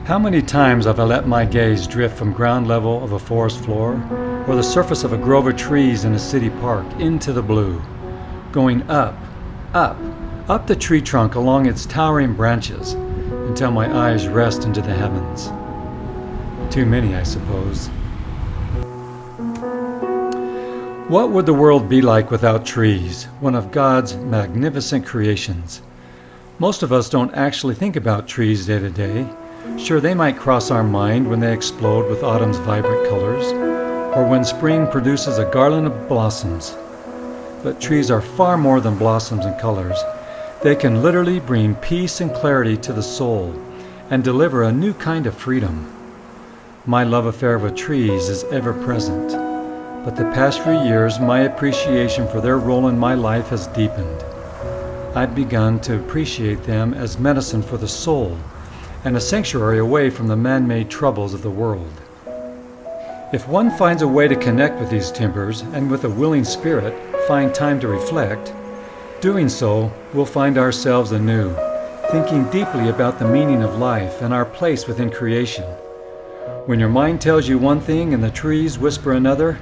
How many times have I let my gaze drift from ground level of a forest floor or the surface of a grove of trees in a city park into the blue, going up, up the tree trunk along its towering branches until my eyes rest into the heavens. Too many, I suppose. What would the world be like without trees, one of God's magnificent creations? Most of us don't actually think about trees day to day. Sure, they might cross our mind when they explode with autumn's vibrant colors, or when spring produces a garland of blossoms. But trees are far more than blossoms and colors. They can literally bring peace and clarity to the soul and deliver a new kind of freedom. My love affair with trees is ever present, but the past few years my appreciation for their role in my life has deepened. I've begun to appreciate them as medicine for the soul and a sanctuary away from the man-made troubles of the world. If one finds a way to connect with these timbers and with a willing spirit find time to reflect, doing so we'll find ourselves anew, thinking deeply about the meaning of life and our place within creation. When your mind tells you one thing and the trees whisper another,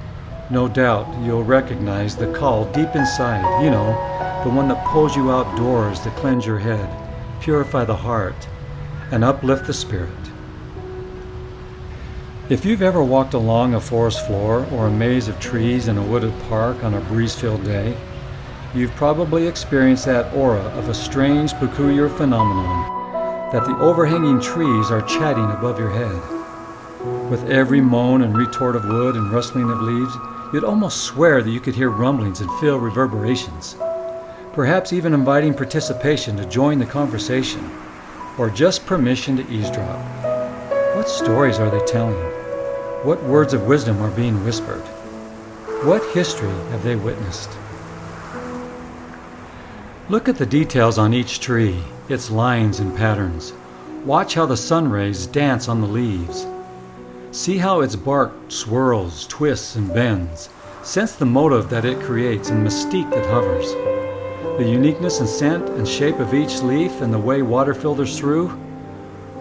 no doubt you'll recognize the call deep inside, the one that pulls you outdoors to cleanse your head, purify the heart, and uplift the spirit. If you've ever walked along a forest floor or a maze of trees in a wooded park on a breeze-filled day, you've probably experienced that aura of a strange, peculiar phenomenon, that the overhanging trees are chatting above your head. With every moan and retort of wood and rustling of leaves, you'd almost swear that you could hear rumblings and feel reverberations, perhaps even inviting participation to join the conversation, or just permission to eavesdrop. What stories are they telling? What words of wisdom are being whispered? What history have they witnessed? Look at the details on each tree, its lines and patterns. Watch how the sun rays dance on the leaves. See how its bark swirls, twists, and bends. Sense the motive that it creates and mystique that hovers. The uniqueness and scent and shape of each leaf and the way water filters through,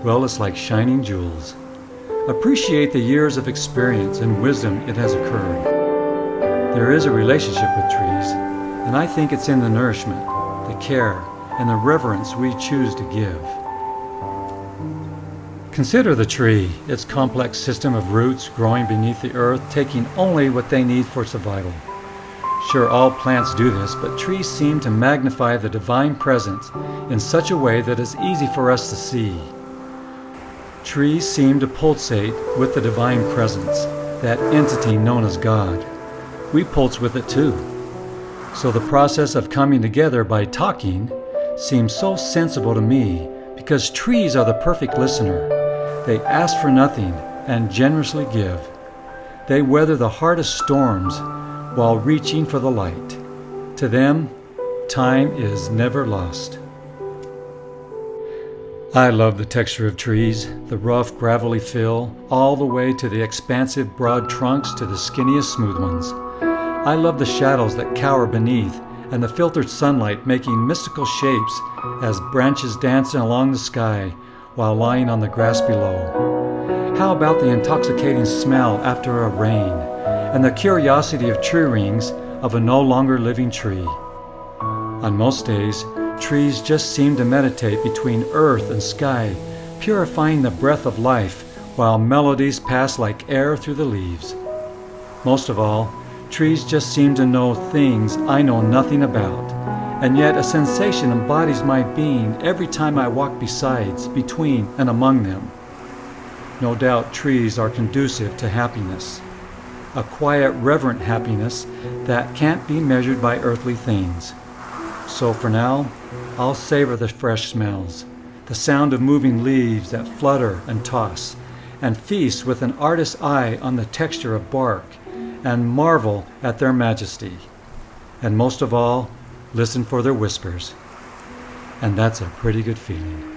well, it's like shining jewels. Appreciate the years of experience and wisdom it has occurred. There is a relationship with trees, and I think it's in the nourishment, the care, and the reverence we choose to give. Consider the tree, its complex system of roots growing beneath the earth, taking only what they need for survival. Sure, all plants do this, but trees seem to magnify the divine presence in such a way that it's easy for us to see. Trees seem to pulsate with the divine presence, that entity known as God. We pulse with it too. So the process of coming together by talking seems so sensible to me, because trees are the perfect listener. They ask for nothing and generously give. They weather the hardest storms while reaching for the light. To them, time is never lost. I love the texture of trees, the rough, gravelly fill, all the way to the expansive, broad trunks to the skinniest, smooth ones. I love the shadows that cower beneath and the filtered sunlight making mystical shapes as branches dance along the sky while lying on the grass below. How about the intoxicating smell after a rain and the curiosity of tree rings of a no longer living tree? On most days, trees just seem to meditate between earth and sky, purifying the breath of life while melodies pass like air through the leaves. Most of all, trees just seem to know things I know nothing about, and yet a sensation embodies my being every time I walk besides, between, and among them. No doubt trees are conducive to happiness, a quiet, reverent happiness that can't be measured by earthly things. So for now, I'll savor the fresh smells, the sound of moving leaves that flutter and toss, and feast with an artist's eye on the texture of bark, and marvel at their majesty. And most of all, listen for their whispers. And that's a pretty good feeling.